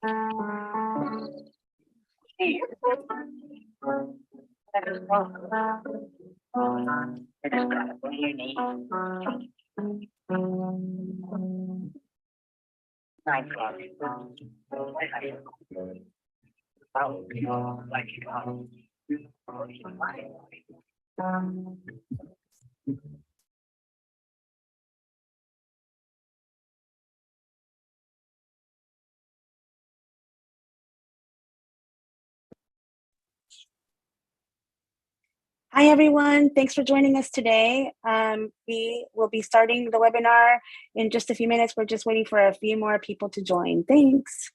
Hi, everyone. Thanks for joining us today. We will be starting the webinar in just a few minutes. We're just waiting for a few more people to join. Thanks.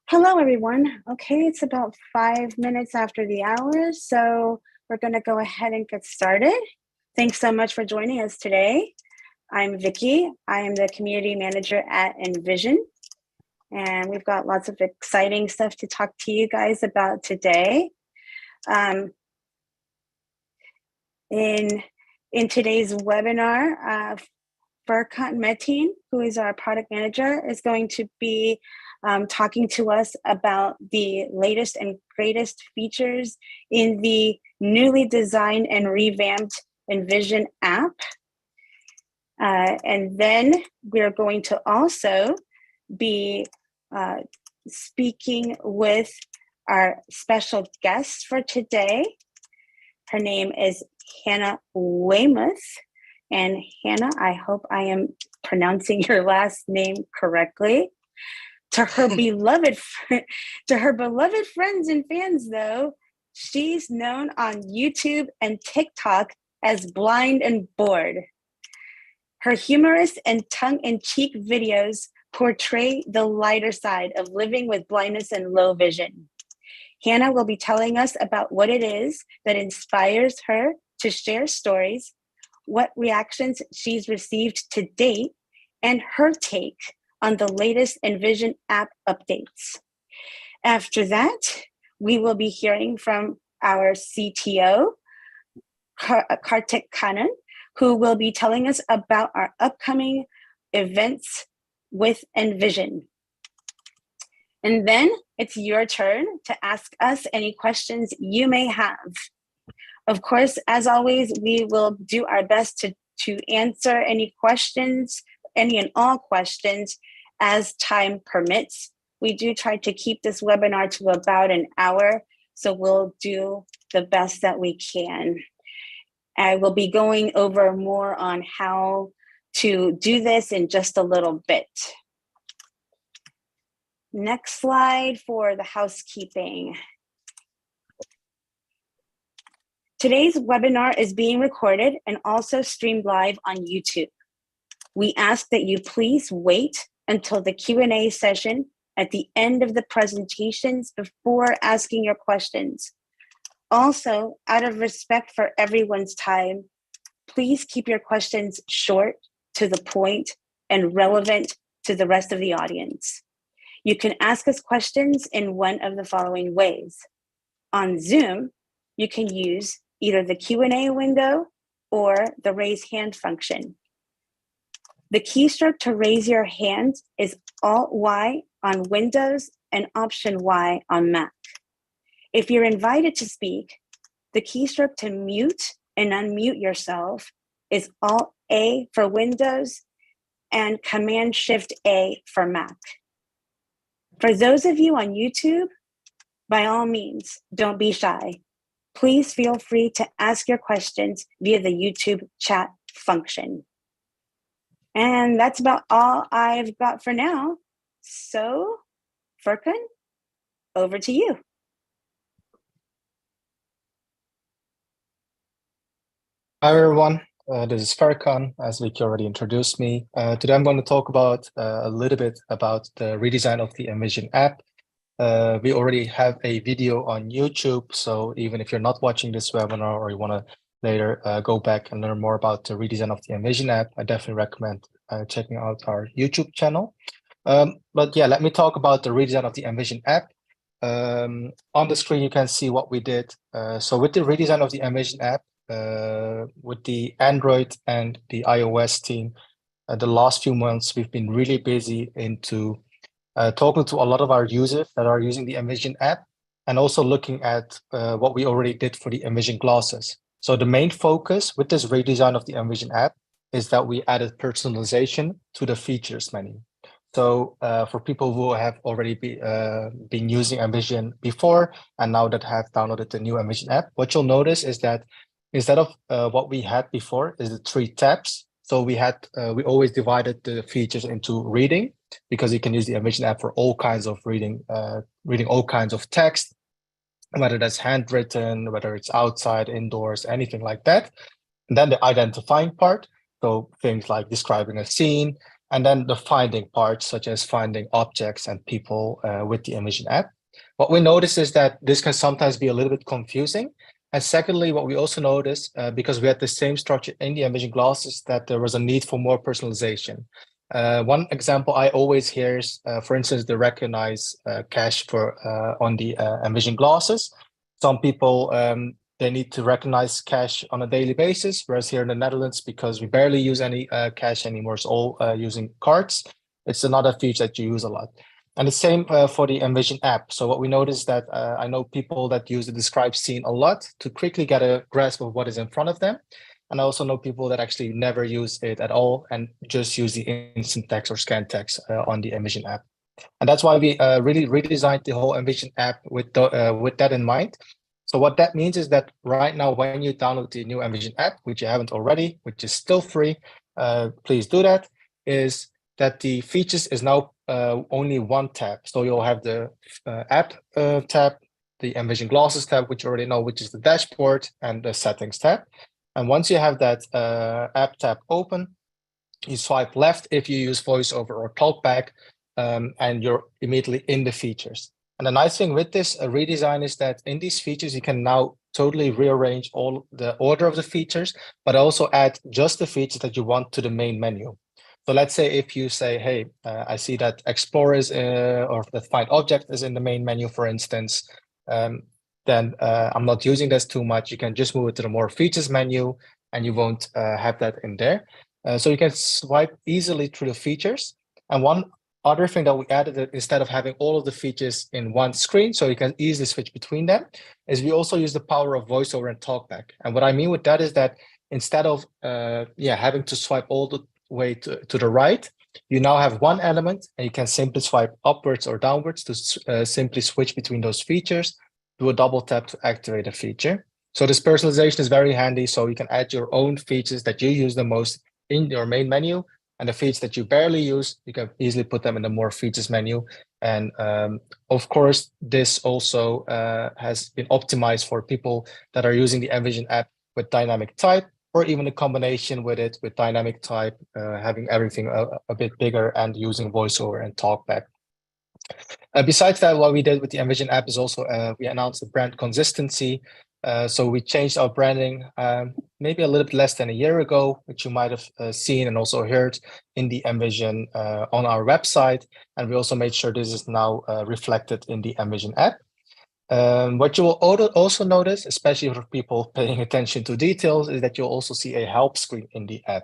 Hello, everyone. Okay, it's about 5 minutes after the hour, so we're going to go ahead and get started. Thanks so much for joining us today. I'm Vicki. I am the community manager at Envision, and we've got lots of exciting stuff to talk to you guys about today. In today's webinar, Furkan Metin, who is our product manager, is going to be talking to us about the latest and greatest features in the newly designed and revamped Envision app. And then we're going to also be speaking with our special guest for today. Her name is Hannah Weymouth. And Hannah, I hope I am pronouncing your last name correctly. To her beloved friends and fans, though, she's known on YouTube and TikTok as Blind&Bored. Her humorous and tongue-in-cheek videos portray the lighter side of living with blindness and low vision. Hannah will be telling us about what it is that inspires her to share stories, what reactions she's received to date, and her take on the latest Envision app updates. After that, we will be hearing from our CTO, Kartik Kannan, who will be telling us about our upcoming events with Envision. And then it's your turn to ask us any questions you may have. Of course, as always, we will do our best to answer any questions, any and all questions as time permits. We do try to keep this webinar to about an hour, so we'll do the best that we can. I will be going over more on how to do this in just a little bit. Next slide for the housekeeping. Today's webinar is being recorded and also streamed live on YouTube. We ask that you please wait until the Q&A session at the end of the presentations before asking your questions. Also, out of respect for everyone's time, please keep your questions short, to the point, and relevant to the rest of the audience. You can ask us questions in one of the following ways. On Zoom, you can use either the Q&A window or the raise hand function. The keystroke to raise your hand is Alt-Y on Windows and Option Y on Mac. If you're invited to speak, the keystroke to mute and unmute yourself is Alt-A for Windows and Command-Shift-A for Mac. For those of you on YouTube, by all means, don't be shy. Please feel free to ask your questions via the YouTube chat function. And that's about all I've got for now. So, Furkan, over to you. Hi, everyone. This is Furkan, as Vicky already introduced me. Today I'm going to talk about a little bit about the redesign of the Envision app. We already have a video on YouTube, so even if you're not watching this webinar or you want to later go back and learn more about the redesign of the Envision app, I definitely recommend checking out our YouTube channel. But yeah, let me talk about the redesign of the Envision app. On the screen, you can see what we did. So with the redesign of the Envision app, with the Android and the iOS team, the last few months, we've been really busy into talking to a lot of our users that are using the Envision app, and also looking at what we already did for the Envision glasses. So the main focus with this redesign of the Envision app is that we added personalization to the features menu. So for people who have already been using Envision before and now that have downloaded the new Envision app, what you'll notice is that instead of what we had before is the 3 tabs. So we always divided the features into reading, because you can use the Envision app for all kinds of reading all kinds of text, whether that's handwritten, whether it's outside, indoors, anything like that. And then the identifying part, so things like describing a scene, and then the finding part, such as finding objects and people with the Envision app. What we notice is that this can sometimes be a little bit confusing. And secondly, what we also noticed, because we had the same structure in the Envision glasses, that there was a need for more personalization. One example I always hear is, for instance, the recognize cache for on the Envision glasses. Some people, they need to recognize cache on a daily basis, whereas here in the Netherlands, because we barely use any cache anymore, it's all using cards. It's another feature that you use a lot. And the same for the Envision app. So what we noticed that I know people that use the describe scene a lot to quickly get a grasp of what is in front of them. And I also know people that actually never use it at all and just use the instant text or scan text on the Envision app. And that's why we really redesigned the whole Envision app with that in mind. So what that means is that right now, when you download the new Envision app, which you haven't already, which is still free, please do that, is that the features is now only one tab. So you'll have the app tab, the Envision Glasses tab, which you already know, which is the dashboard, and the settings tab. And once you have that app tab open, you swipe left if you use VoiceOver or TalkBack, and you're immediately in the features. And the nice thing with this redesign is that in these features, you can now totally rearrange all the order of the features, but also add just the features that you want to the main menu. So let's say if you say, hey, I see that Explore is, or that Find Object is in the main menu, for instance, then I'm not using this too much. You can just move it to the More Features menu, and you won't have that in there. So you can swipe easily through the features. And one other thing that we added, instead of having all of the features in one screen, so you can easily switch between them, is we also use the power of VoiceOver and TalkBack. And what I mean with that is that instead of having to swipe all the way to the right, you now have one element, and you can simply swipe upwards or downwards to simply switch between those features. Do a double tap to activate a feature. So this personalization is very handy. So you can add your own features that you use the most in your main menu, and the features that you barely use, you can easily put them in the More Features menu. And of course, this also has been optimized for people that are using the Envision app with dynamic type, or even a combination with it with dynamic type, having everything a bit bigger and using VoiceOver and TalkBack. Besides that, what we did with the Envision app is also we announced the brand consistency. So we changed our branding maybe a little bit less than a year ago, which you might have seen and also heard in the Envision on our website. And we also made sure this is now reflected in the Envision app. What you will also notice, especially for people paying attention to details, is that you'll also see a help screen in the app.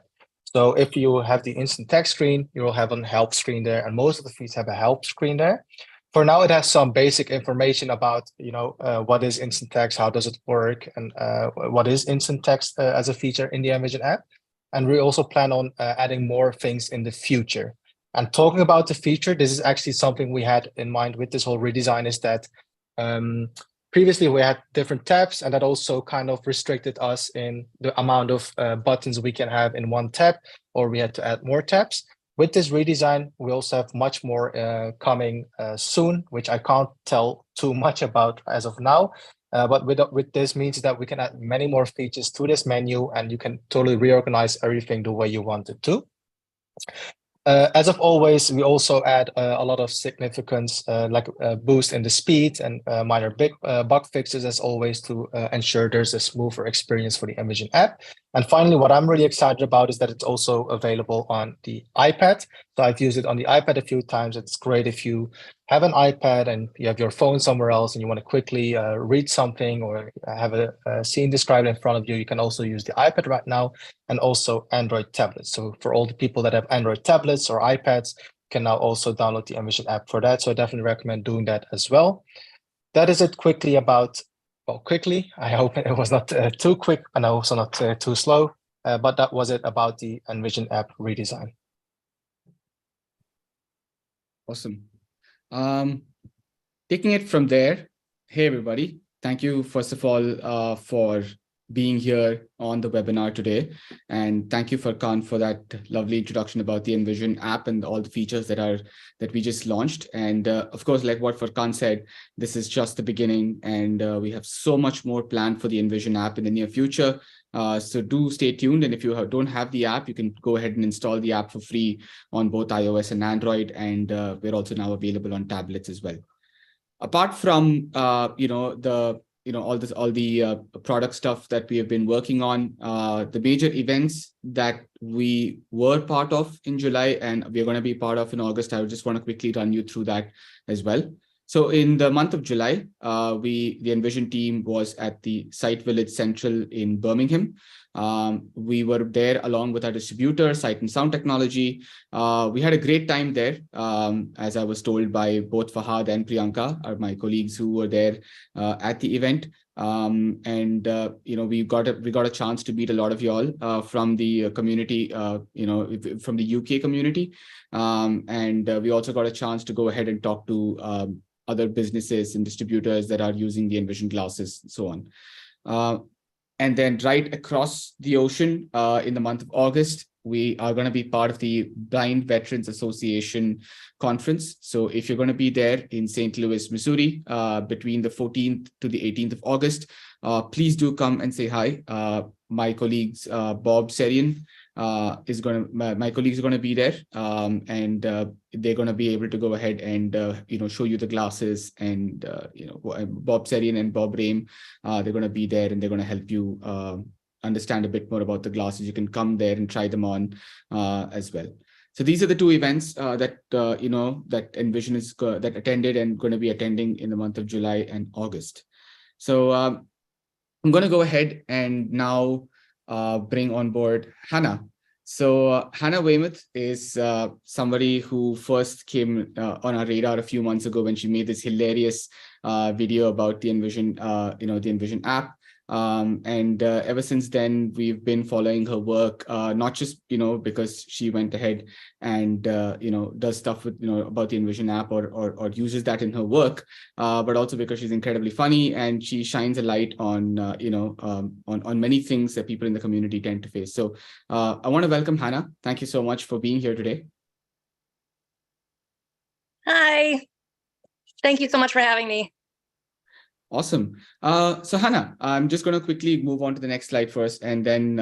So if you have the instant text screen, you will have a help screen there, and most of the feeds have a help screen there. For now, it has some basic information about, what is instant text, how does it work, and what is instant text as a feature in the Envision app. And we also plan on adding more things in the future. And talking about the feature, this is actually something we had in mind with this whole redesign, is that previously we had different tabs, and that also kind of restricted us in the amount of buttons we can have in one tab, or we had to add more tabs. With this redesign, we also have much more coming soon, which I can't tell too much about as of now. But with this means that we can add many more features to this menu, and you can totally reorganize everything the way you want it to. As of always, we also add a lot of significance, like a boost in the speed and minor bug fixes, as always, to ensure there's a smoother experience for the Envision app. And finally, what I'm really excited about is that it's also available on the iPad. So I've used it on the iPad a few times. It's great if you have an iPad and you have your phone somewhere else and you want to quickly read something or have a scene described in front of you. You can also use the iPad right now, and also Android tablets. So for all the people that have Android tablets or iPads, can now also download the Envision app for that. So I definitely recommend doing that as well. That is it quickly about, well, quickly. I hope it was not too quick and also not too slow, but that was it about the Envision app redesign. Awesome. Taking it from there, hey everybody, thank you first of all for being here on the webinar today, and thank you Farkan for that lovely introduction about the Envision app and all the features that we just launched. And of course, like what Farkan said, this is just the beginning, and we have so much more planned for the Envision app in the near future. So do stay tuned, and if you don't have the app, you can go ahead and install the app for free on both iOS and Android, and we're also now available on tablets as well. Apart from all the product stuff that we have been working on, the major events that we were part of in July and we're going to be part of in August, I just want to quickly run you through that as well. So in the month of July, the Envision team was at the Site Village Central in Birmingham. We were there along with our distributor, Sight and Sound Technology. We had a great time there, as I was told by both Fahad and Priyanka, my colleagues who were there at the event. We got a chance to meet a lot of y'all from the community, from the UK community, we also got a chance to go ahead and talk to other businesses and distributors that are using the Envision glasses and so on. And then right across the ocean in the month of August, we are going to be part of the Blind Veterans Association conference. So if you're going to be there in St. Louis, Missouri, between the 14th to the 18th of August, please do come and say hi. My colleagues, Bob Serian, my colleagues are going to be there, and they're going to be able to go ahead and show you the glasses, and Bob Serian and Bob Rame, they're going to be there and they're going to help you understand a bit more about the glasses. You can come there and try them on as well. So these are the two events that Envision is that attended and going to be attending in the month of July and August. So I'm going to go ahead and now bring on board Hannah. So Hannah Weymouth is somebody who first came on our radar a few months ago when she made this hilarious video about the Envision, the Envision app. Ever since then, we've been following her work, not just, because she went ahead and, does stuff with, about the Envision app or uses that in her work, but also because she's incredibly funny and she shines a light on, on many things that people in the community tend to face. So I want to welcome Hannah. Thank you so much for being here today. Hi. Thank you so much for having me. Awesome. So Hannah, I'm just going to quickly move on to the next slide first, and then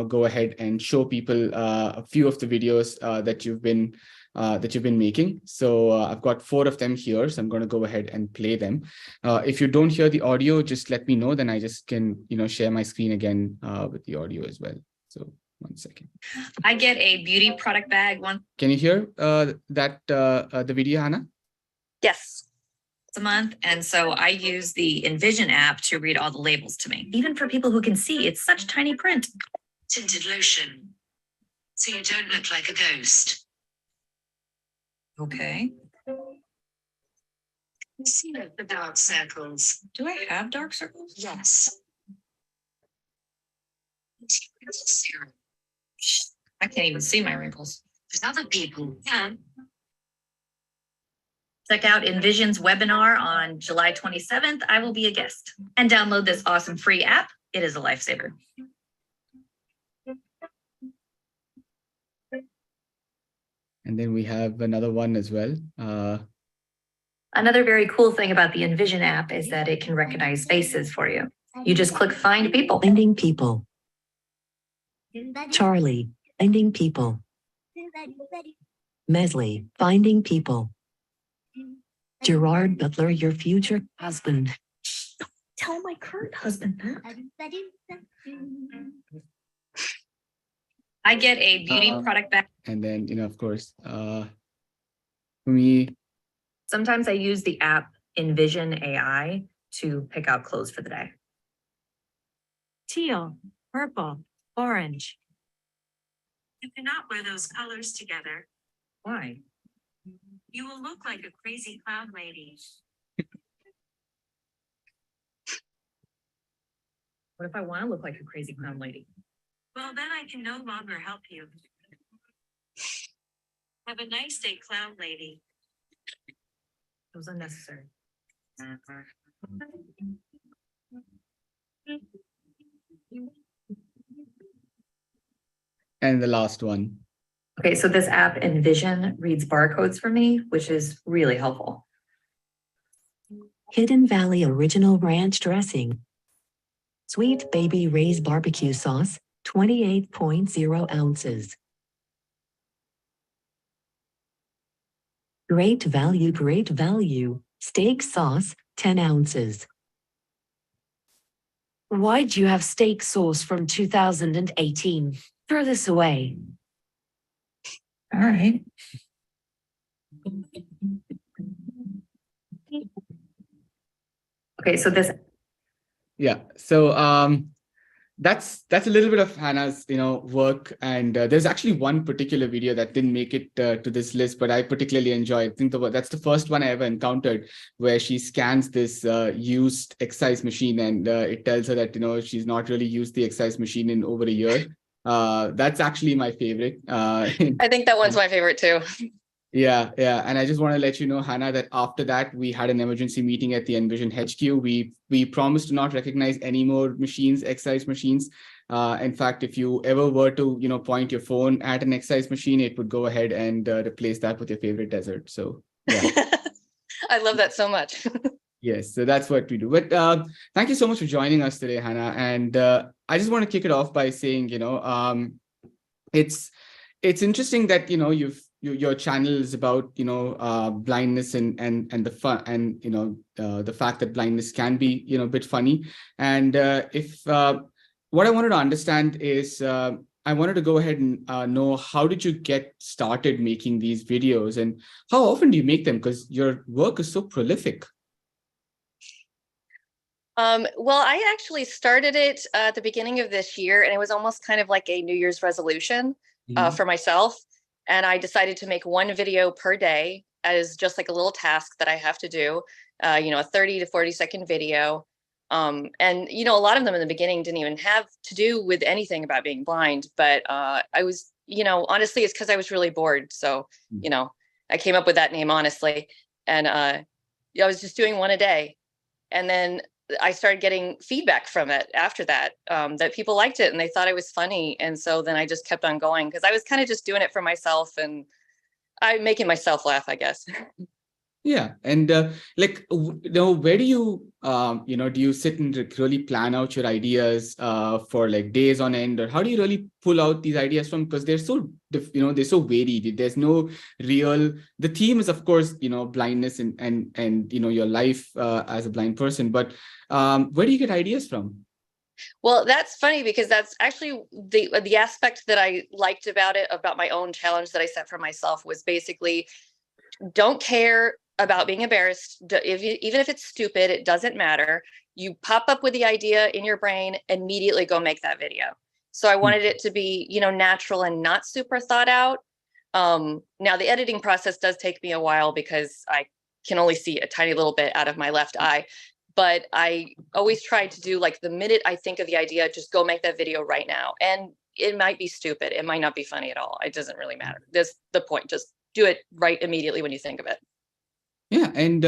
go ahead and show people a few of the videos that you've been making. So I've got 4 of them here, so I'm going to go ahead and play them. If you don't hear the audio, just let me know. Then I just can share my screen again with the audio as well. So 1 second. I get a beauty product bag. Can you hear the video, Hannah? Yes. A month, and so I use the Envision app to read all the labels to me. Even for people who can see, it's such tiny print. Tinted lotion, so you don't look like a ghost. Okay. See the dark circles. Do I have dark circles? Yes. Serum. I can't even see my wrinkles. But other people can. Check out Envision's webinar on July 27th. I will be a guest. And download this awesome free app. It is a lifesaver. And then we have another one as well. Another very cool thing about the Envision app is that it can recognize faces for you. You just click Find People. Finding people. Charlie, finding people. Mesley, finding people. Gerard Butler, your future husband. Don't tell my current husband that. I get a beauty product bag. And then, of course, for me. Sometimes I use the app Envision AI to pick out clothes for the day. Teal, purple, orange. You cannot wear those colors together. Why? You will look like a crazy clown lady. What if I want to look like a crazy clown lady? Well, then I can no longer help you. Have a nice day, clown lady. It was unnecessary. And the last one. Okay, so this app Envision reads barcodes for me, which is really helpful. Hidden Valley Original Ranch Dressing. Sweet Baby Ray's Barbecue Sauce, 28.0 ounces. Great value. Steak sauce, 10 ounces. Why'd you have steak sauce from 2018? Throw this away. All right. Okay, so this. Yeah. So that's a little bit of Hannah's, work. And there's actually one particular video that didn't make it to this list, but I particularly enjoy. I think that's the first one I ever encountered, where she scans this used exercise machine, and it tells her that she's not really used the exercise machine in over a year. That's actually my favorite. I think that one's my favorite too. Yeah. And I just want to let you know, Hannah, that after that, we had an emergency meeting at the Envision HQ. We promised to not recognize any more machines, exercise machines. In fact, if you ever were to, point your phone at an exercise machine, it would go ahead and replace that with your favorite desert. So, yeah. I love that so much. Yes, so that's what we do. But thank you so much for joining us today, Hannah. And I just want to kick it off by saying, it's interesting that your channel is about blindness and the fun, and the fact that blindness can be a bit funny. And if what I wanted to understand is I wanted to go ahead and know, how did you get started making these videos, and how often do you make them, because your work is so prolific? Well, I actually started it at the beginning of this year, and it was almost kind of like a New Year's resolution for myself. And I decided to make one video per day as just like a little task that I have to do, a 30 to 40-second video. And, a lot of them in the beginning didn't even have to do with anything about being blind, but I was, honestly, it's because I was really bored. So, I came up with that name, honestly. And I was just doing one a day. And then I started getting feedback from it after that, that people liked it and they thought it was funny. And so then I just kept on going, because I was kind of just doing it for myself, and I'm making myself laugh, I guess. Yeah. And where do you, do you sit and really plan out your ideas for like days on end, or how do you really pull out these ideas from? Because they're so, they're so varied. There's no real, the theme is, of course, blindness and your life as a blind person. But where do you get ideas from? Well, that's funny, because that's actually the aspect that I liked about it, about my own challenge that I set for myself, was basically, don't care about being embarrassed. Even if it's stupid, it doesn't matter. You pop up with the idea in your brain, immediately go make that video. So I wanted it to be, natural and not super thought out. Now the editing process does take me a while, because I can only see a tiny little bit out of my left eye. But I always try to do, like, the minute I think of the idea, just go make that video right now. And it might be stupid. It might not be funny at all. It doesn't really matter. That's the point. Just do it right immediately when you think of it. Yeah. And,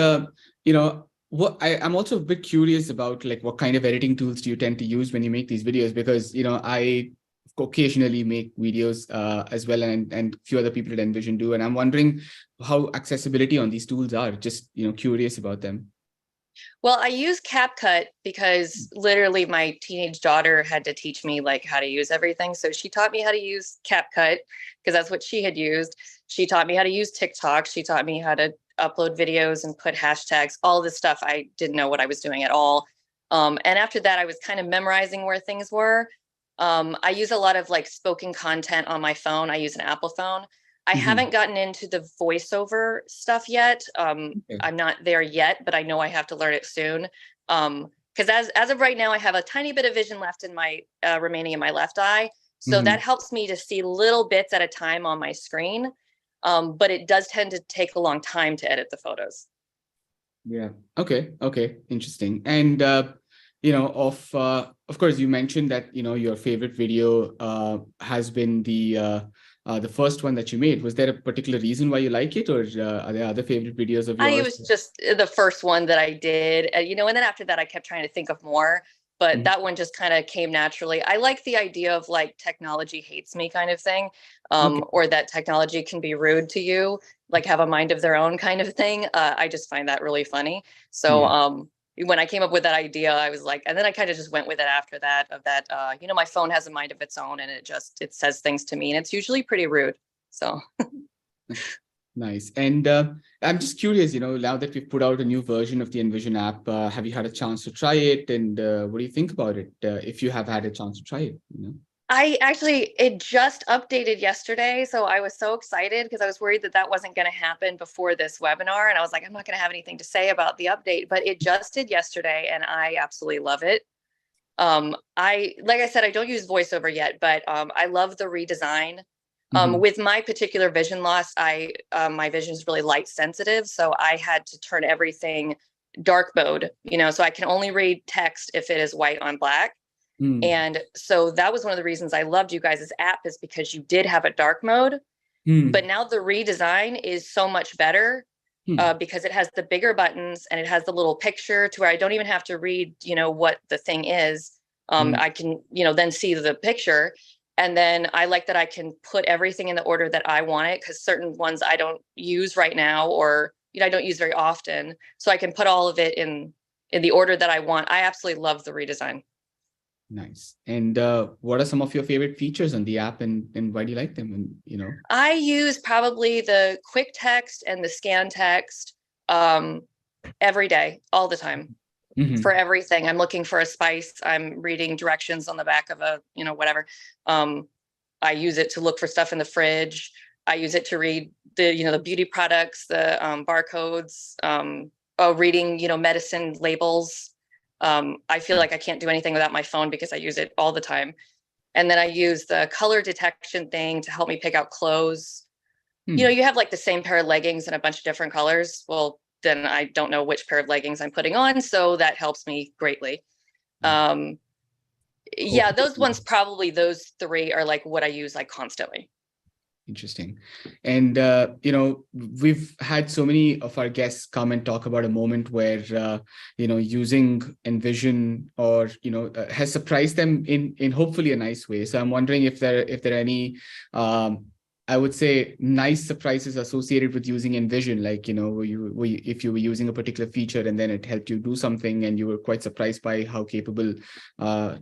what I'm also a bit curious about, like, what kind of editing tools do you tend to use when you make these videos? Because, I occasionally make videos as well, and a few other people at Envision do. And I'm wondering how accessibility on these tools are. Just, curious about them. Well, I use CapCut because literally my teenage daughter had to teach me like how to use everything. So she taught me how to use CapCut because that's what she had used. She taught me how to use TikTok. She taught me how to upload videos and put hashtags, all this stuff. I didn't know what I was doing at all. And after that, I was kind of memorizing where things were. I use a lot of like spoken content on my phone. I use an Apple phone. I haven't gotten into the voiceover stuff yet. I'm not there yet, but I know I have to learn it soon. Because as of right now, I have a tiny bit of vision left in my remaining in my left eye. So that helps me to see little bits at a time on my screen. But it does tend to take a long time to edit the photos. Yeah. Okay. Interesting. And of course, you mentioned that your favorite video has been the first one that you made. Was there a particular reason why you like it, or are there other favorite videos of yours? I think it was just the first one that I did, and then after that, I kept trying to think of more, but that one just kind of came naturally. I like the idea of like technology hates me kind of thing, or that technology can be rude to you, like have a mind of their own kind of thing. I just find that really funny. So when I came up with that idea, I was like, and then I kind of just went with it after that, my phone has a mind of its own, and it says things to me, and it's usually pretty rude. So nice. And I'm just curious, now that we've put out a new version of the Envision app, have you had a chance to try it? And what do you think about it? If you have had a chance to try it, it just updated yesterday. So I was so excited because I was worried that wasn't going to happen before this webinar. And I was like, I'm not going to have anything to say about the update, but it just did yesterday and I absolutely love it. like I said, I don't use voiceover yet, but I love the redesign. Mhm. With my particular vision loss, my vision is really light sensitive, so I had to turn everything dark mode, so I can only read text if it is white on black. Mm. And so that was one of the reasons I loved you guys' app, is because you did have a dark mode, but now the redesign is so much better because it has the bigger buttons and it has the little picture to where I don't even have to read, what the thing is. I can, then see the picture. And then I like that I can put everything in the order that I want it, because certain ones I don't use right now, or, I don't use very often. So I can put all of it in the order that I want. I absolutely love the redesign. Nice. And what are some of your favorite features on the app, and why do you like them? And I use probably the quick text and the scan text every day, all the time, for everything. I'm looking for a spice. I'm reading directions on the back of a, whatever. I use it to look for stuff in the fridge. I use it to read the beauty products, the barcodes, reading, medicine labels. I feel like I can't do anything without my phone because I use it all the time. And then I use the color detection thing to help me pick out clothes. You have like the same pair of leggings in a bunch of different colors. Well, then I don't know which pair of leggings I'm putting on. So that helps me greatly. Yeah, those ones, probably those three are like what I use like constantly. Interesting. And, we've had so many of our guests come and talk about a moment where, using Envision or, has surprised them in hopefully a nice way. So I'm wondering if there are any, I would say, nice surprises associated with using Envision, like, if you were using a particular feature and then it helped you do something and you were quite surprised by how capable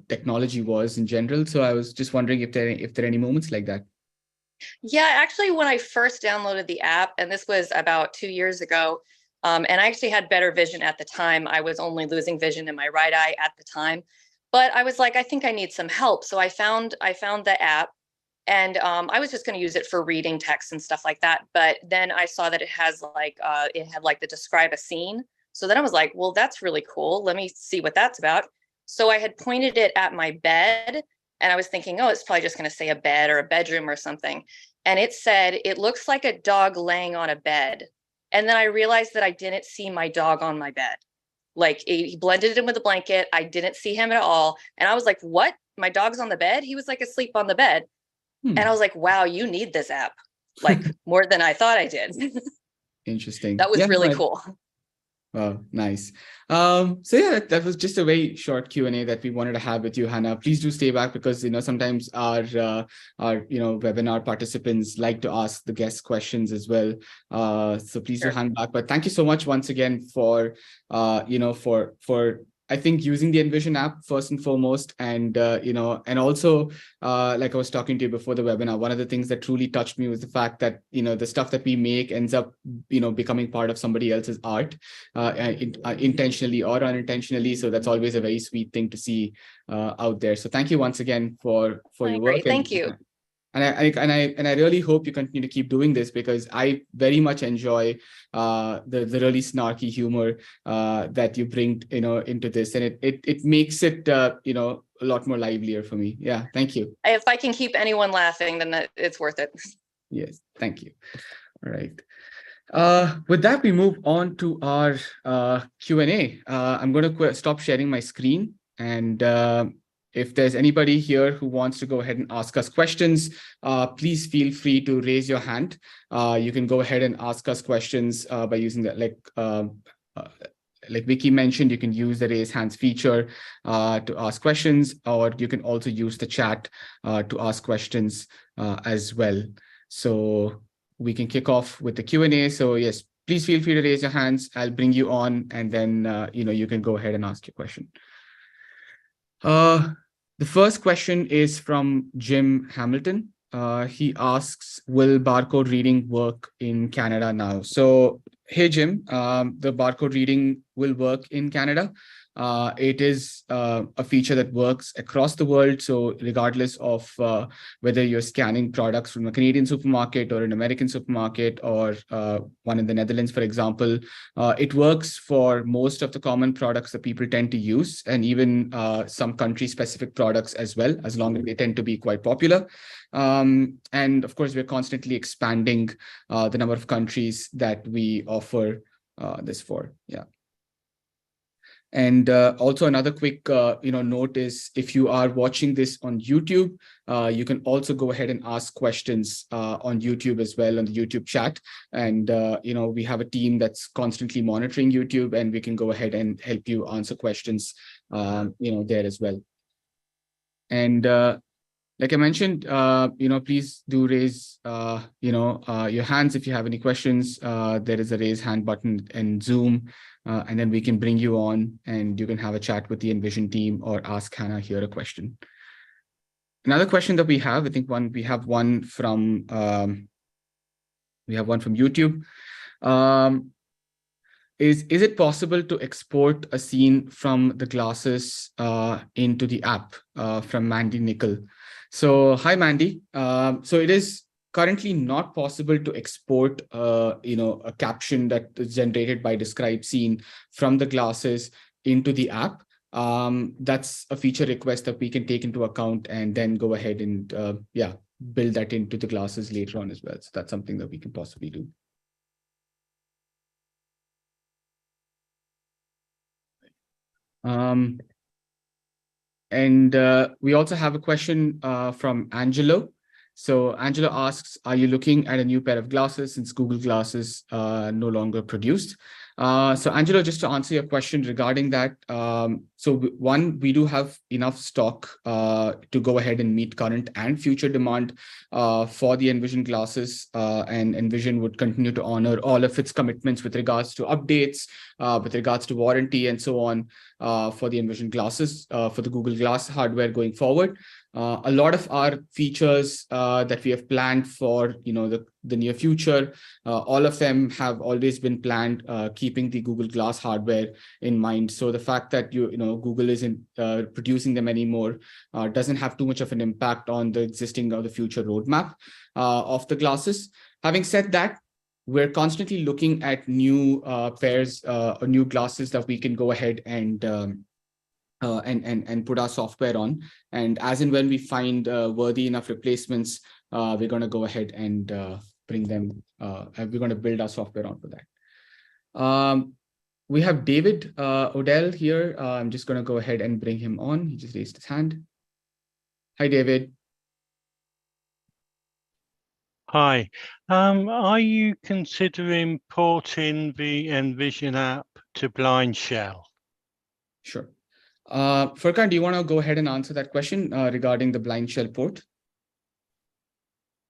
technology was in general. So I was just wondering if there are any moments like that. Yeah, actually, when I first downloaded the app, and this was about 2 years ago, and I actually had better vision at the time. I was only losing vision in my right eye at the time, but I was like, I think I need some help. So I found the app, and I was just going to use it for reading text and stuff like that. But then I saw that it had the describe a scene. So then I was like, well, that's really cool. Let me see what that's about. So I had pointed it at my bed. And I was thinking, oh, it's probably just going to say a bed or a bedroom or something. And it said, it looks like a dog laying on a bed. And then I realized that I didn't see my dog on my bed. Like, he blended it in with a blanket. I didn't see him at all. And I was like, what? My dog's on the bed? He was like asleep on the bed. And I was like, wow, you need this app, like more than I thought I did. Interesting. That was really cool. Oh, nice. So yeah, that was just a very short Q&A that we wanted to have with you, Hannah. Please do stay back, because sometimes our webinar participants like to ask the guests questions as well. So please do hang back. But thank you so much once again for for I think using the Envision app first and foremost, and and also like I was talking to you before the webinar, one of the things that truly touched me was the fact that the stuff that we make ends up becoming part of somebody else's art, intentionally or unintentionally. So that's always a very sweet thing to see out there. So thank you once again for your work. Thank you. And I really hope you continue to keep doing this, because I very much enjoy the really snarky humor that you bring into this, and it makes it a lot more livelier for me. Yeah, thank you. If I can keep anyone laughing, then it's worth it. Yes, thank you. All right. With that, we move on to our Q&A. I'm going to stop sharing my screen, and if there's anybody here who wants to go ahead and ask us questions, please feel free to raise your hand. You can go ahead and ask us questions by using that, like Vicky mentioned, you can use the raise hands feature to ask questions, or you can also use the chat to ask questions as well. So we can kick off with the Q&A. So yes, please feel free to raise your hands. I'll bring you on, and then you can go ahead and ask your question. The first question is from Jim Hamilton. He asks, will barcode reading work in Canada now? So, hey, Jim, the barcode reading will work in Canada. It is a feature that works across the world. So regardless of whether you're scanning products from a Canadian supermarket or an American supermarket or one in the Netherlands, for example, it works for most of the common products that people tend to use, and even some country-specific products as well, as long as they tend to be quite popular. And of course, we're constantly expanding the number of countries that we offer this for. Yeah. And also another quick note is, if you are watching this on YouTube, you can also go ahead and ask questions on YouTube as well, on the YouTube chat. And we have a team that's constantly monitoring YouTube, and we can go ahead and help you answer questions there as well. And like I mentioned, please do raise your hands if you have any questions. There is a raise hand button in Zoom. And then we can bring you on and you can have a chat with the Envision team or ask Hannah here a question. Another question that we have, I think we have one from YouTube. Is it possible to export a scene from the glasses into the app from Mandy Nickel? So hi, Mandy. So it is currently not possible to export a caption that is generated by describe scene from the glasses into the app. That's a feature request that we can take into account and then go ahead and build that into the glasses later on as well. So that's something that we can possibly do. And we also have a question from Angelo. So Angelo asks, are you looking at a new pair of glasses since Google Glasses no longer produced? So Angelo, just to answer your question regarding that, so one, we do have enough stock to go ahead and meet current and future demand for the Envision glasses, and Envision would continue to honor all of its commitments with regards to updates, with regards to warranty and so on for the Envision glasses, for the Google Glass hardware going forward. A lot of our features that we have planned for the near future, all of them have always been planned keeping the Google Glass hardware in mind. So the fact that Google isn't producing them anymore doesn't have too much of an impact on the existing or the future roadmap of the glasses. Having said that, we're constantly looking at new pairs or new glasses that we can go ahead and put our software on. And as and when we find worthy enough replacements, we're going to go ahead and bring them. We're going to build our software onto that. We have David Odell here. I'm just going to go ahead and bring him on. He just raised his hand. Hi, David. Hi. Are you considering porting the Envision app to Blind Shell? Sure. Furkan, do you want to go ahead and answer that question regarding the Blind Shell port?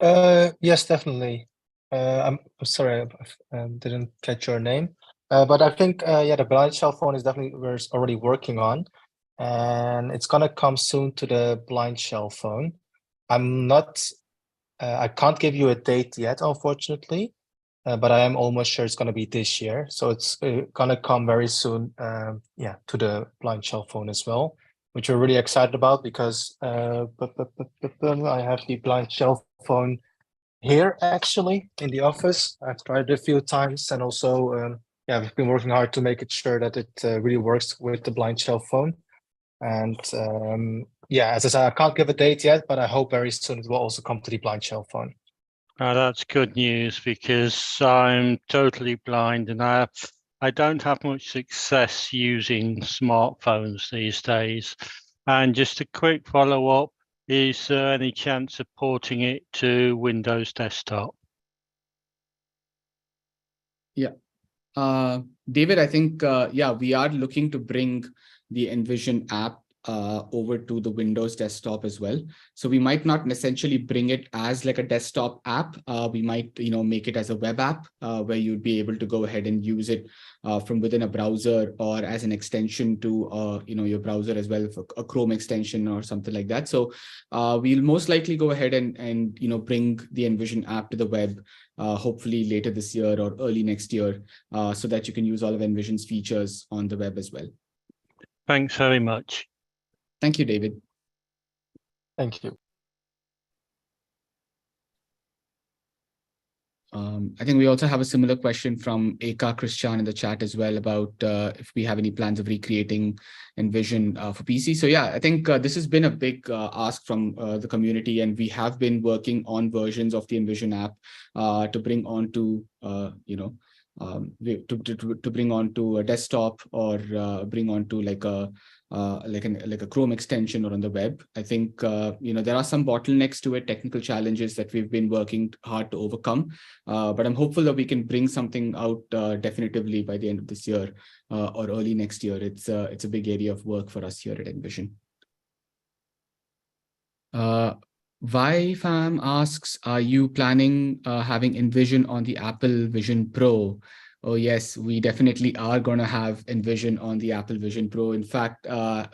Yes, definitely. I'm sorry, I didn't catch your name. But I think, the Blind Shell phone is definitely we're already working on, and it's gonna come soon to the Blind Shell phone. I can't give you a date yet, unfortunately, but I am almost sure it's gonna be this year. So it's gonna come very soon, to the Blind Shell phone as well, which we're really excited about because I have the Blind Shell phone here actually in the office. I've tried it a few times, and also we've been working hard to make it sure that it really works with the Blind Shell phone. And as I said, I can't give a date yet, but I hope very soon it will also come to the Blind Shell phone. That's good news because I'm totally blind and I don't have much success using smartphones these days. And just a quick follow-up, is there any chance of porting it to Windows Desktop? Yeah. David, I think, we are looking to bring the Envision app over to the Windows desktop as well. So we might not essentially bring it as like a desktop app. We might, make it as a web app where you'd be able to go ahead and use it from within a browser or as an extension to, your browser as well, for a Chrome extension or something like that. So we'll most likely go ahead and bring the Envision app to the web, hopefully later this year or early next year, so that you can use all of Envision's features on the web as well. Thanks very much. Thank you, David. Thank you. I think we also have a similar question from Eka Christian in the chat as well about if we have any plans of recreating Envision for PC. So yeah, I think this has been a big ask from the community, and we have been working on versions of the Envision app to bring onto to bring onto a desktop or bring onto like a Chrome extension or on the web. I think there are some bottlenecks to it, technical challenges that we've been working hard to overcome. But I'm hopeful that we can bring something out definitively by the end of this year or early next year. It's a big area of work for us here at Envision. Yfam asks, are you planning having Envision on the Apple Vision Pro? Oh, yes, we definitely are going to have Envision on the Apple Vision Pro. In fact,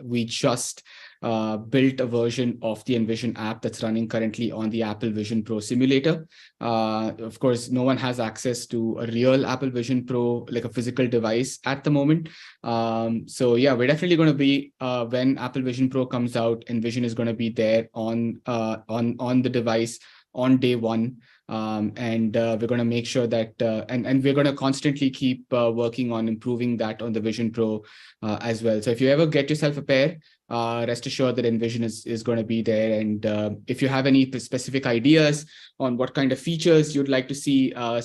we just built a version of the Envision app that's running currently on the Apple Vision Pro simulator. Of course, no one has access to a real Apple Vision Pro, like a physical device at the moment. So yeah, we're definitely going to be, when Apple Vision Pro comes out, Envision is going to be there on the device on day one. And we're going to make sure that, and we're going to constantly keep working on improving that on the Vision Pro as well. So if you ever get yourself a pair, rest assured that Envision is going to be there. And if you have any specific ideas on what kind of features you'd like to see on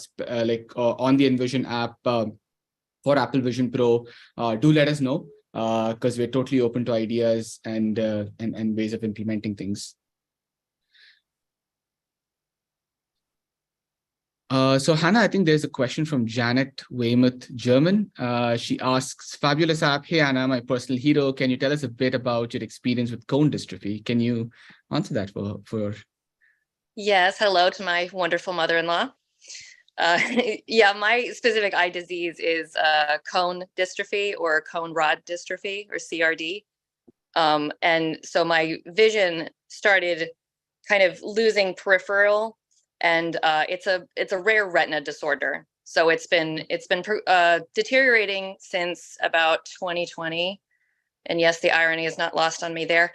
the Envision app for Apple Vision Pro, do let us know, because we're totally open to ideas and ways of implementing things. So Hannah, I think there's a question from Janet Weymouth, German. She asks, fabulous app. Hey, Anna, my personal hero. Can you tell us a bit about your experience with cone dystrophy? Can you answer that for? Yes. Hello to my wonderful mother-in-law. Yeah, my specific eye disease is cone dystrophy or cone rod dystrophy or CRD. And so my vision started kind of losing peripheral. And it's a rare retina disorder. So it's been deteriorating since about 2020. And yes, the irony is not lost on me there.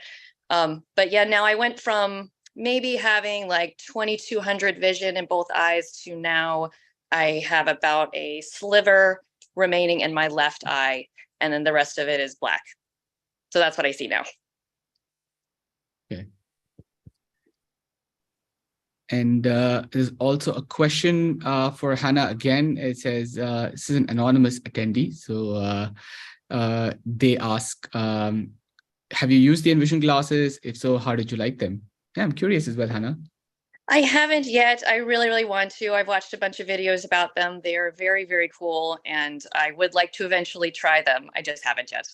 But yeah, now I went from maybe having like 2200 vision in both eyes to now I have about a sliver remaining in my left eye, and then the rest of it is black. So that's what I see now. Okay. And there's also a question for Hannah again. It says, this is an anonymous attendee. So they ask, have you used the Envision glasses? If so, how did you like them? Yeah, I'm curious as well, Hannah. I haven't yet. I really, really want to. I've watched a bunch of videos about them. They are very, very cool. And I would like to eventually try them. I just haven't yet.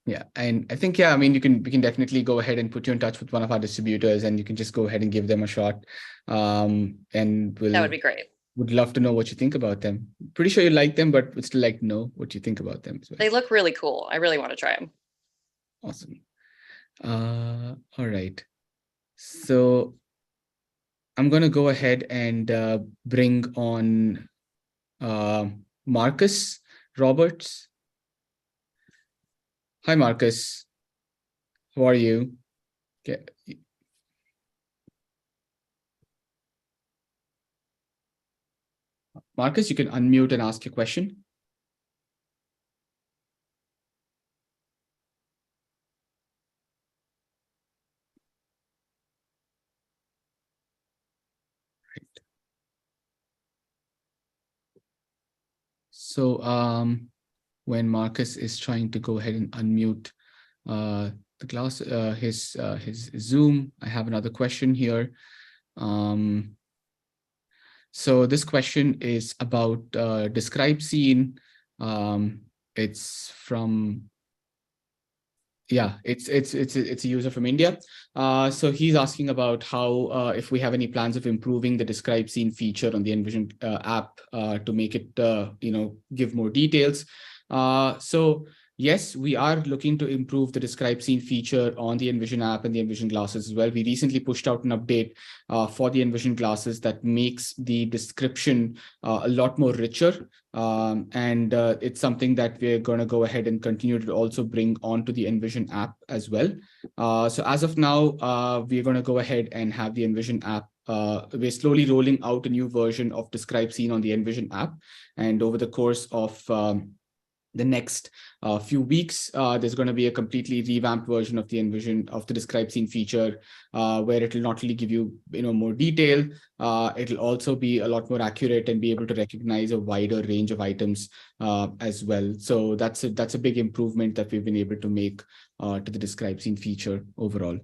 Yeah, and I think, yeah, I mean, we can definitely go ahead and put you in touch with one of our distributors, and you can just go ahead and give them a shot. And that would be great. Would love to know what you think about them. Pretty sure you like them, but would still like to know what you think about them as well. They look really cool. I really want to try them. Awesome. All right. So I'm going to go ahead and bring on Marcus Roberts. Hi, Marcus. How are you? Okay. Marcus, you can unmute and ask your question. So when Marcus is trying to go ahead and unmute the class, his Zoom, I have another question here. So this question is about describe scene. It's from, yeah, it's a user from India. So he's asking about how if we have any plans of improving the describe scene feature on the Envision app to make it give more details. So yes, we are looking to improve the describe scene feature on the Envision app and the Envision glasses as well. We recently pushed out an update for the Envision glasses that makes the description a lot more richer. And it's something that we're going to go ahead and continue to also bring onto the Envision app as well. So as of now, we're going to go ahead and have the Envision app. We're slowly rolling out a new version of describe scene on the Envision app. And over the course of the next few weeks, there's going to be a completely revamped version of the Envision of the describe scene feature, where it will not only give you more detail, it'll also be a lot more accurate and be able to recognize a wider range of items as well. So that's a big improvement that we've been able to make to the describe scene feature overall.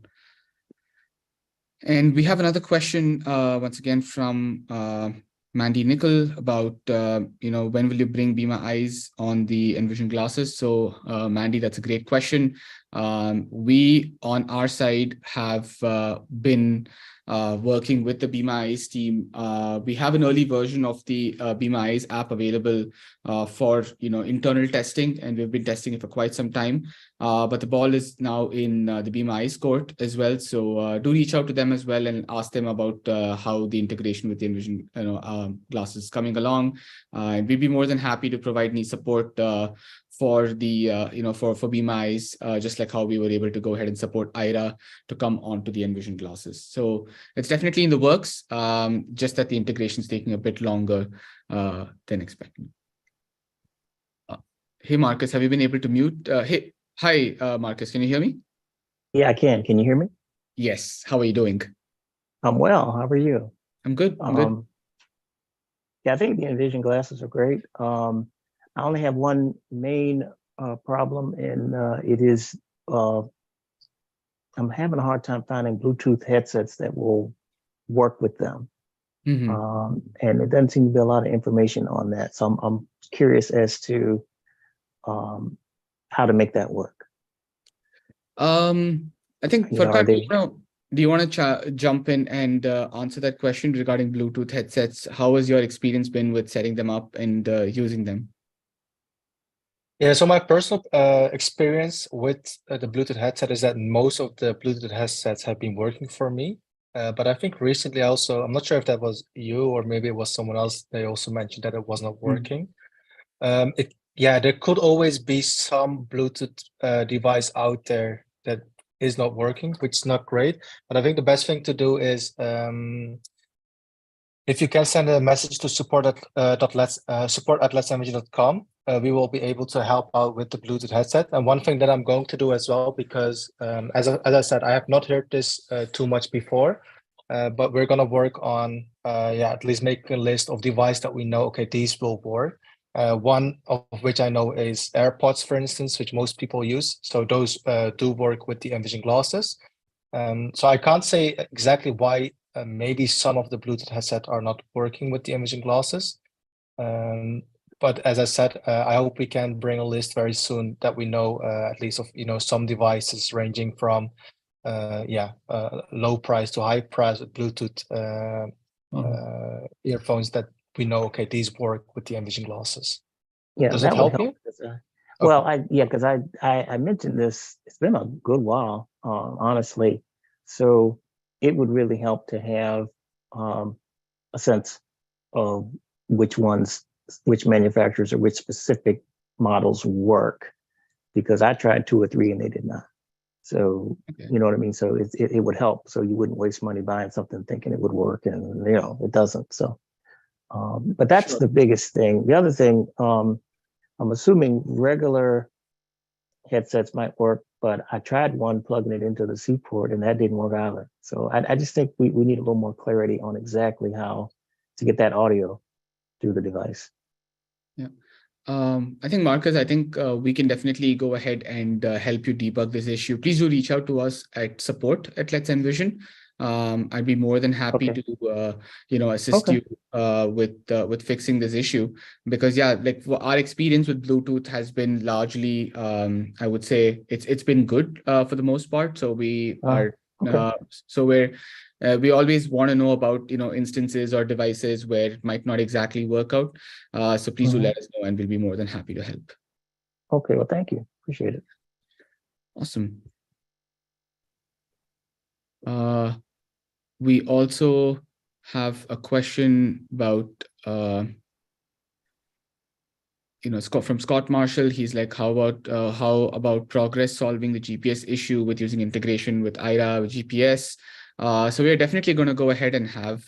And we have another question once again from Mandy Nickel about, when will you bring Be My Eyes on the Envision glasses? So Mandy, that's a great question. We on our side have been working with the Be My Eyes team. We have an early version of the Be My Eyes app available for internal testing, and we've been testing it for quite some time. But the ball is now in the Be My Eyes court as well. So do reach out to them as well and ask them about how the integration with the Envision glasses is coming along. And we'd be more than happy to provide any support for the for Be My Eyes, just like how we were able to go ahead and support Ira to come onto the Envision glasses. So it's definitely in the works, just that the integration is taking a bit longer than expected. Hey Marcus, have you been able to mute? Hi Marcus, can you hear me? Yeah, I can. Can you hear me? Yes. How are you doing? I'm well. How are you? I'm good. I'm good. Yeah, I think the Envision glasses are great. I only have one main problem, and it is I'm having a hard time finding Bluetooth headsets that will work with them. Mm-hmm. And it doesn't seem to be a lot of information on that. So I'm curious as to how to make that work. I think do you want to jump in and answer that question regarding Bluetooth headsets? How has your experience been with setting them up and using them? Yeah, so my personal experience with the Bluetooth headset is that most of the Bluetooth headsets have been working for me. But I think recently also, I'm not sure if that was you or maybe it was someone else, they also mentioned that it was not working. There could always be some Bluetooth device out there that is not working, which is not great. But I think the best thing to do is if you can send a message to support@letsenvision.com, we will be able to help out with the Bluetooth headset. And one thing that I'm going to do as well, because as I said, I have not heard this too much before, but we're going to work on at least making a list of devices that we know, okay, these will work. One of which I know is AirPods, for instance, which most people use. So those do work with the Envision glasses. So I can't say exactly why maybe some of the Bluetooth headsets are not working with the Envision glasses. But as I said, I hope we can bring a list very soon that we know at least of some devices ranging from low price to high price with Bluetooth earphones that we know, okay, these work with the Envision glasses. Yeah, does that help you? Well, because I mentioned this. It's been a good while, honestly. So it would really help to have a sense of which manufacturers or which specific models work, because I tried 2 or 3 and they did not. So you know what I mean? So it would help. So you wouldn't waste money buying something thinking it would work and it doesn't. So but that's the biggest thing. The other thing, I'm assuming regular headsets might work, but I tried one plugging it into the C port and that didn't work either. So I just think we need a little more clarity on exactly how to get that audio through the device. Yeah. I think Marcus, we can definitely go ahead and help you debug this issue. Please do reach out to us at support@letsenvision. I'd be more than happy to assist you with fixing this issue, because our experience with Bluetooth has been largely I would say it's been good for the most part. So we are we always want to know about instances or devices where it might not exactly work out. So please do let us know, and we'll be more than happy to help. Okay, well, thank you. Appreciate it. Awesome. We also have a question about, from Scott Marshall. He's like, how about progress solving the GPS issue with using integration with IRA, with GPS? So we are definitely going to go ahead and have,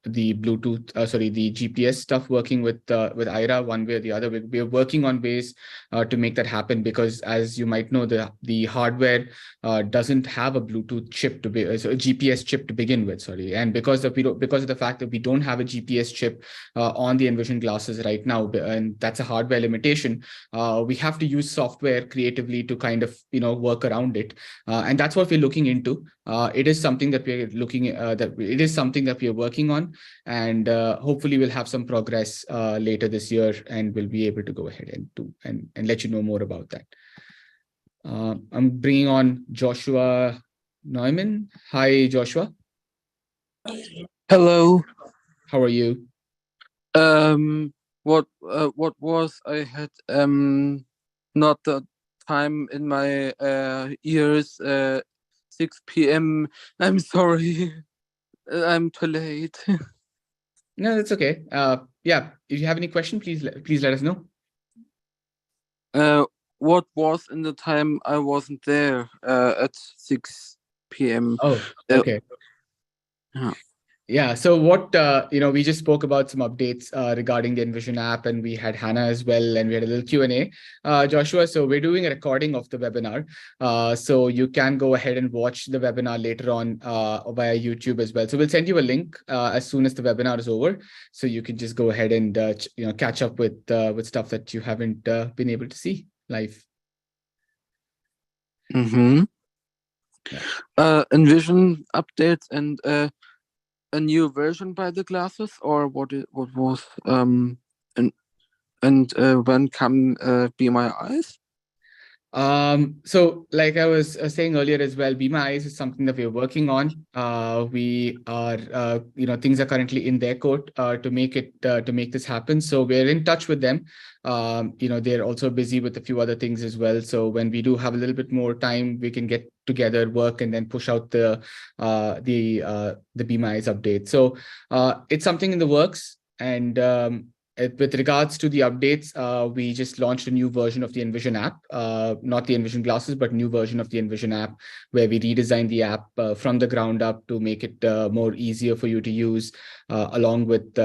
the Bluetooth, the GPS stuff working with IRA one way or the other. We're working on ways to make that happen, because as you might know, the hardware doesn't have a Bluetooth chip to be, so a GPS chip to begin with. Sorry, and because of the fact that we don't have a GPS chip on the Envision glasses right now, and that's a hardware limitation, we have to use software creatively to kind of work around it, and that's what we're looking into. It is something that we're working on, and hopefully we'll have some progress later this year, and we'll be able to go ahead and let you know more about that. I'm bringing on Joshua Neumann. Hi, Joshua. Hello. How are you? What was I had not the time in my ears 6 p.m. I'm sorry. I'm too late. No, that's okay. Yeah, if you have any question, please let us know. What was in the time I wasn't there at 6 p.m. Oh, okay. Yeah. So what, we just spoke about some updates regarding the Envision app, and we had Hannah as well, and we had a little Q&A, Joshua. So we're doing a recording of the webinar. So you can go ahead and watch the webinar later on via YouTube as well. So we'll send you a link as soon as the webinar is over. So you can just go ahead and, catch up with stuff that you haven't been able to see live. Mm-hmm. Yeah. Envision updates and a new version by the glasses, or what was and when come Be My Eyes? So like I was saying earlier as well, Be My Eyes is something that we're working on. We are, things are currently in their court to make this happen. So we're in touch with them. They're also busy with a few other things as well. So when we do have a little bit more time, we can get together, work, and then push out the Be My Eyes update. So it's something in the works, and with regards to the updates, we just launched a new version of the Envision app, not the Envision glasses, but new version of the Envision app, where we redesigned the app from the ground up to make it more easier for you to use, along with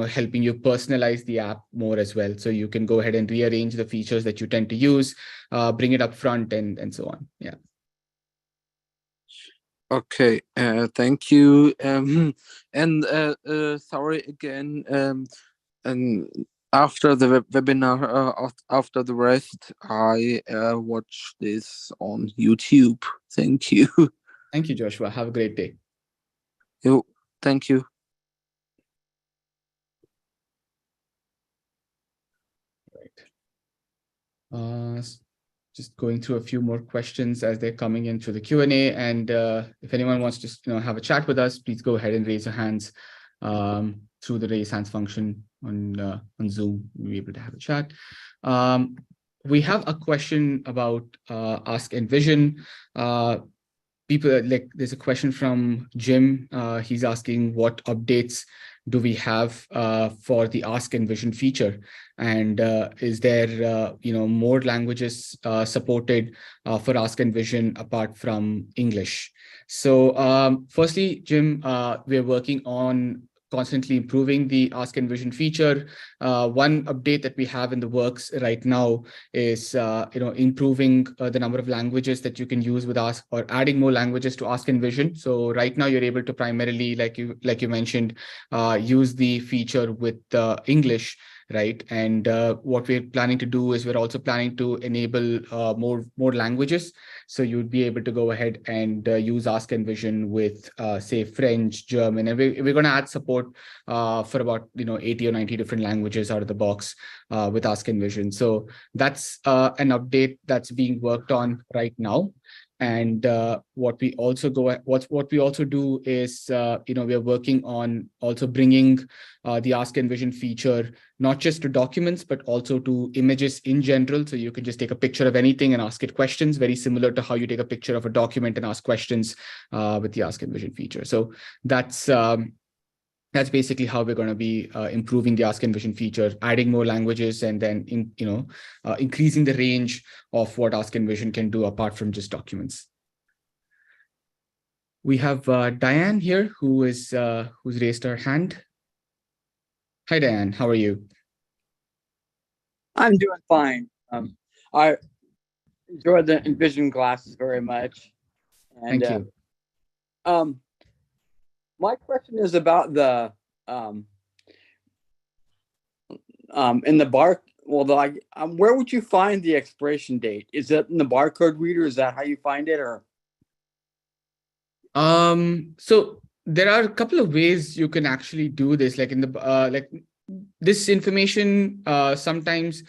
helping you personalize the app more as well. So you can go ahead and rearrange the features that you tend to use, bring it up front, and so on. Yeah. Okay, thank you. And sorry again. And after the webinar, after the rest, I watch this on YouTube. Thank you. Thank you, Joshua. Have a great day. Thank you. Right. Just going through a few more questions as they're coming in through the Q&A. And if anyone wants to have a chat with us, please go ahead and raise your hands through the raise hands function on Zoom. We'll be able to have a chat. We have a question about Ask Envision. There's a question from Jim. He's asking, what updates do we have for the Ask Envision feature? And is there more languages supported for Ask Envision apart from English? So firstly, Jim, we're working on constantly improving the Ask Envision feature. One update that we have in the works right now is improving the number of languages that you can use with Ask, or adding more languages to Ask Envision. So right now you're able to primarily, like you mentioned, use the feature with English, right? And what we're planning to do is we're also planning to enable more languages. So you'd be able to go ahead and use Ask Envision with, say, French, German, and we're going to add support for about 80 or 90 different languages out of the box with Ask Envision. So that's an update that's being worked on right now. And what we also do is, we are working on also bringing the Ask Envision feature, not just to documents, but also to images in general. So you can just take a picture of anything and ask it questions, very similar to how you take a picture of a document and ask questions with the Ask Envision feature. So that's basically how we're going to be improving the Ask Envision feature, adding more languages, and then increasing the range of what Ask Envision can do apart from just documents. We have Diane here, who's raised her hand. Hi, Diane. How are you? I'm doing fine. I enjoyed the Envision glasses very much. And, Thank you. My question is about the in the bar. Well, where would you find the expiration date? Is it in the barcode reader? Is that how you find it, or? So there are a couple of ways you can actually do this. Like in the this information sometimes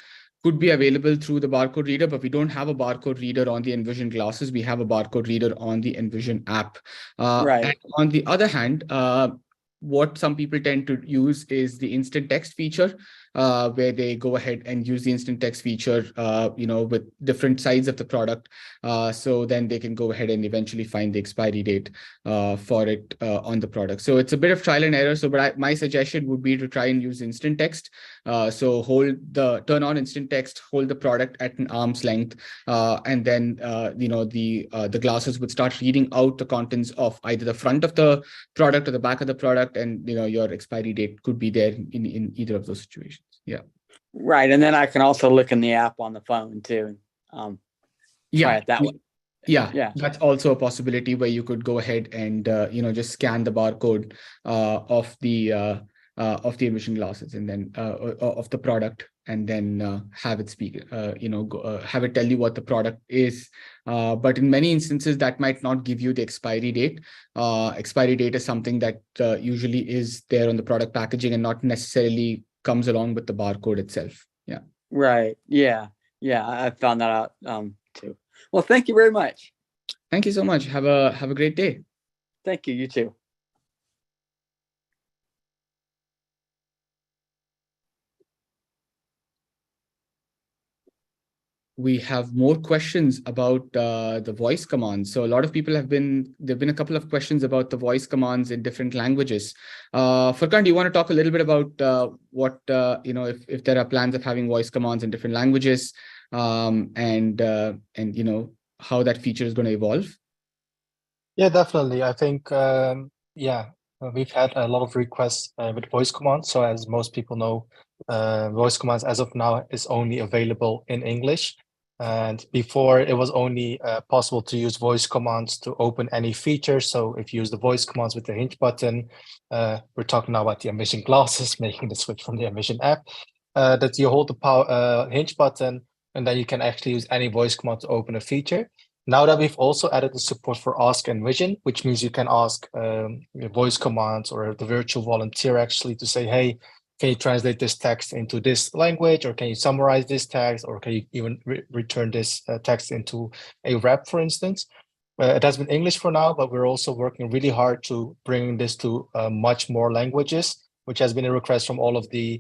could be available through the barcode reader, but we don't have a barcode reader on the Envision glasses. We have a barcode reader on the Envision app. Right. And on the other hand, what some people tend to use is the instant text feature, where they go ahead and use the instant text feature, with different sides of the product. So then they can go ahead and eventually find the expiry date for it on the product. So it's a bit of trial and error. So, my suggestion would be to try and use instant text. So turn on instant text, hold the product at an arm's length, and then the glasses would start reading out the contents of either the front of the product or the back of the product, and your expiry date could be there in either of those situations. Yeah. Right, and then I can also look in the app on the phone too. Try it that way. Yeah, that's also a possibility where you could go ahead and just scan the barcode of the Envision glasses, and then of the product, and then have it speak, have it tell you what the product is. But in many instances, that might not give you the expiry date. Expiry date is something that usually is there on the product packaging and not necessarily comes along with the barcode itself. Yeah. Right. Yeah. I found that out too. Well, thank you very much. Thank you so much. Have a great day. Thank you. You too. We have more questions about the voice commands. So a lot of people there've been a couple of questions about the voice commands in different languages. Furkan, do you want to talk a little bit about what, if there are plans of having voice commands in different languages, and how that feature is going to evolve? Yeah, definitely. I think, we've had a lot of requests with voice commands. So as most people know, voice commands as of now is only available in English. And before it was only possible to use voice commands to open any feature. So if you use the voice commands with the hinge button, we're talking now about the Envision glasses, making the switch from the Envision app, that you hold the power hinge button, and then you can actually use any voice command to open a feature. Now that we've also added the support for Ask Envision, which means you can ask voice commands or the virtual volunteer actually to say, hey, can you translate this text into this language, or can you summarize this text, or can you even return this text into a rap, for instance? It has been English for now, but we're also working really hard to bring this to much more languages, which has been a request from all of the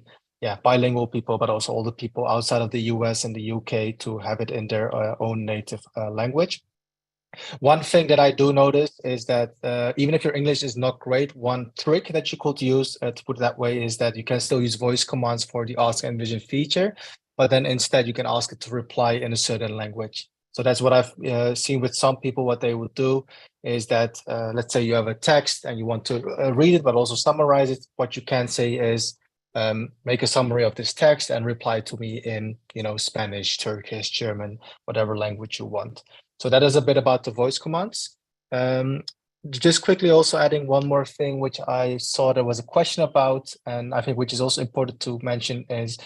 bilingual people, but also all the people outside of the US and the UK to have it in their own native language. One thing that I do notice is that even if your English is not great, one trick that you could use, to put it that way, is that you can still use voice commands for the Ask Envision feature, but then instead you can ask it to reply in a certain language. So that's what I've seen with some people. What they would do is that, let's say you have a text and you want to read it, but also summarize it. What you can say is, make a summary of this text and reply to me in, Spanish, Turkish, German, whatever language you want. So that is a bit about the voice commands. Just quickly also adding one more thing, which I saw there was a question about, and I think which is also important to mention, is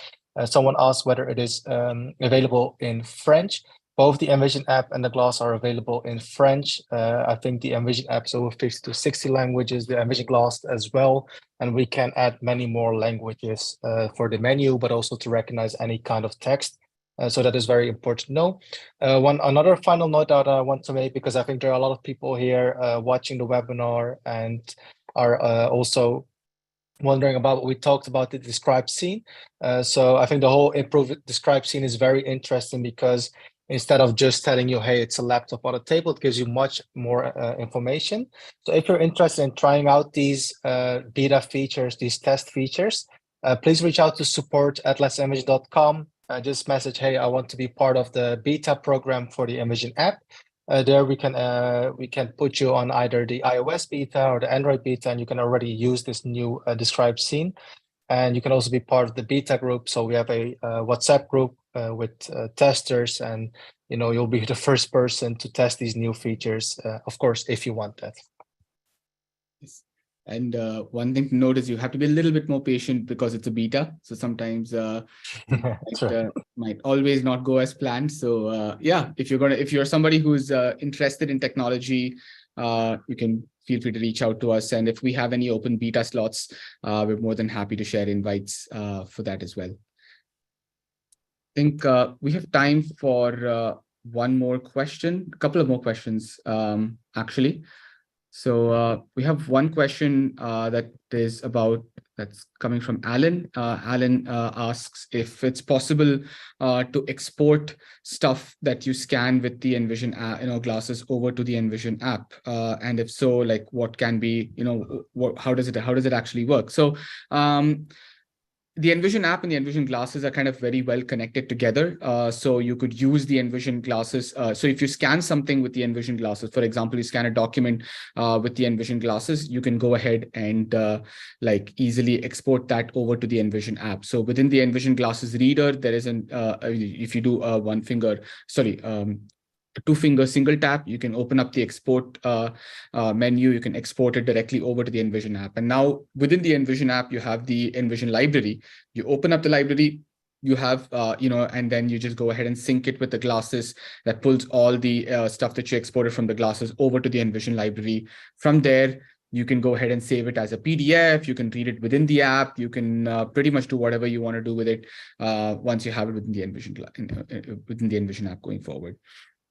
someone asked whether it is available in French. Both the Envision app and the glass are available in French. I think the Envision app is over 50 to 60 languages, the Envision glass as well. And we can add many more languages for the menu, but also to recognize any kind of text. So that is very important to know. Another final note that I want to make, because I think there are a lot of people here watching the webinar and are also wondering about what we talked about, the describe scene. So I think the whole improve describe scene is very interesting, because instead of just telling you, hey, it's a laptop on a table, it gives you much more information. So if you're interested in trying out these beta features, these test features, please reach out to support@letsenvision.com. Just message, hey, I want to be part of the beta program for the Envision app. There we can put you on either the iOS beta or the Android beta, and you can already use this new describe scene. And you can also be part of the beta group. So we have a WhatsApp group with testers, and you'll be the first person to test these new features, of course, if you want that. Yes. And one thing to note is you have to be a little bit more patient, because it's a beta. So sometimes might always not go as planned. So yeah, if you're somebody who's interested in technology, you can feel free to reach out to us. And if we have any open beta slots, we're more than happy to share invites for that as well. I think we have time for one more question, a couple of more questions, actually. So we have one question that's coming from Alan. Alan asks if it's possible to export stuff that you scan with the Envision glasses over to the Envision app, and if so, like what can be, how does it actually work? So the Envision app and the Envision glasses are kind of very well connected together. So you could use the Envision glasses. So if you scan something with the Envision glasses, for example, you scan a document with the Envision glasses, you can go ahead and easily export that over to the Envision app. So within the Envision glasses reader, there is if you do a two-finger single tap, you can open up the export menu. You can export it directly over to the Envision app. And now within the Envision app, you have the Envision library. You open up the library, you have, and then you just go ahead and sync it with the glasses. That pulls all the stuff that you exported from the glasses over to the Envision library. From there, you can go ahead and save it as a PDF. You can read it within the app. You can pretty much do whatever you want to do with it once you have it within the Envision app going forward.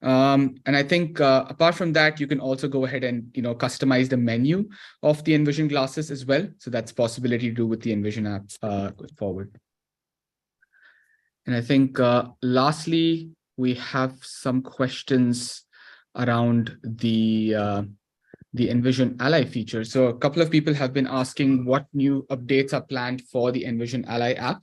And I think apart from that, you can also go ahead and customize the menu of the Envision glasses as well. So that's a possibility to do with the Envision app going forward. And I think lastly, we have some questions around the Envision Ally feature. So a couple of people have been asking what new updates are planned for the Envision Ally app.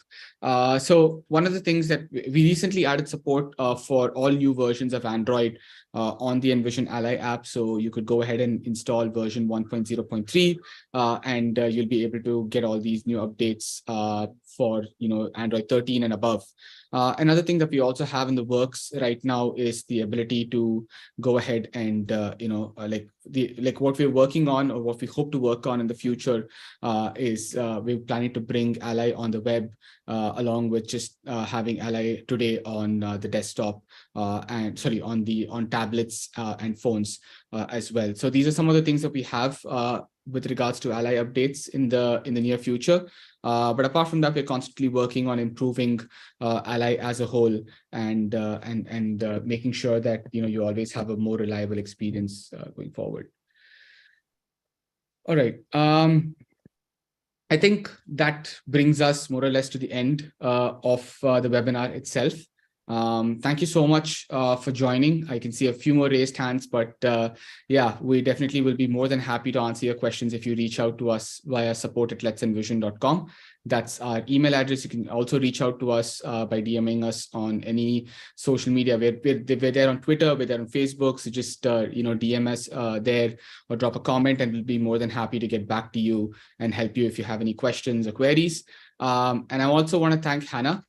So one of the things that we recently added support for all new versions of Android on the Envision Ally app. So you could go ahead and install version 1.0.3 and you'll be able to get all these new updates for Android 13 and above. Another thing that we also have in the works right now is the ability to go ahead and what we're working on, or what we hope to work on in the future, is we're planning to bring Ally on the web along with just having Ally today on the desktop on tablets and phones as well. So these are some of the things that we have with regards to Ally updates in the near future. But apart from that, we're constantly working on improving Ally as a whole, and making sure that you always have a more reliable experience going forward. All right. I think that brings us more or less to the end of the webinar itself. Thank you so much for joining. I can see a few more raised hands, but yeah, we definitely will be more than happy to answer your questions if you reach out to us via support@letsenvision.com. That's our email address. You can also reach out to us by DMing us on any social media. We're there on Twitter, we're there on Facebook. So just DM us there or drop a comment, and we'll be more than happy to get back to you and help you if you have any questions or queries. And I also want to thank Hannah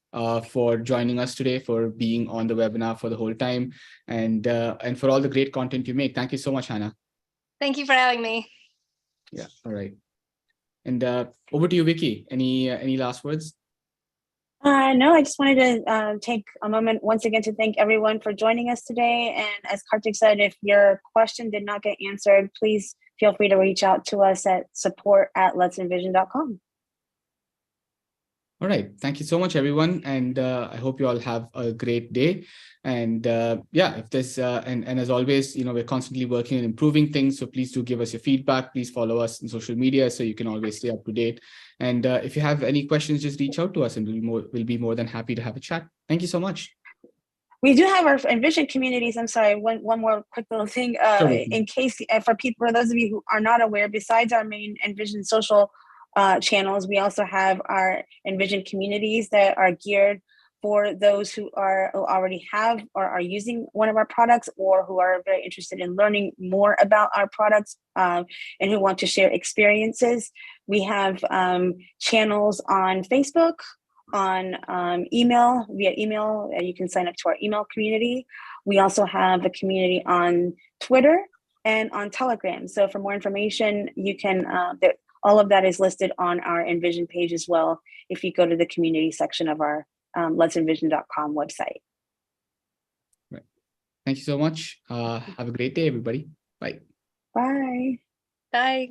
for joining us today, for being on the webinar for the whole time, and for all the great content you make. Thank you so much, Hannah. Thank you for having me. Yeah. All right. And over to you, Vicky. Any last words? No, I just wanted to take a moment once again to thank everyone for joining us today. And as Kartik said, if your question did not get answered, please feel free to reach out to us at support@letsenvision.com. All right. Thank you so much, everyone. And I hope you all have a great day. And yeah, if there's and as always, we're constantly working on improving things. So please do give us your feedback. Please follow us on social media so you can always stay up to date. And if you have any questions, just reach out to us and we'll be more than happy to have a chat. Thank you so much. We do have our Envision communities. I'm sorry, one more quick little thing. In case for those of you who are not aware, besides our main Envision social channels, we also have our Envision communities that are geared for those who already have or are using one of our products, or who are very interested in learning more about our products and who want to share experiences. We have channels on Facebook, on email, via email. You can sign up to our email community. We also have a community on Twitter and on Telegram. So for more information, you can, all of that is listed on our Envision page as well, if you go to the community section of our let'senvision.com website. Right. Thank you so much. Have a great day, everybody. Bye. Bye. Bye.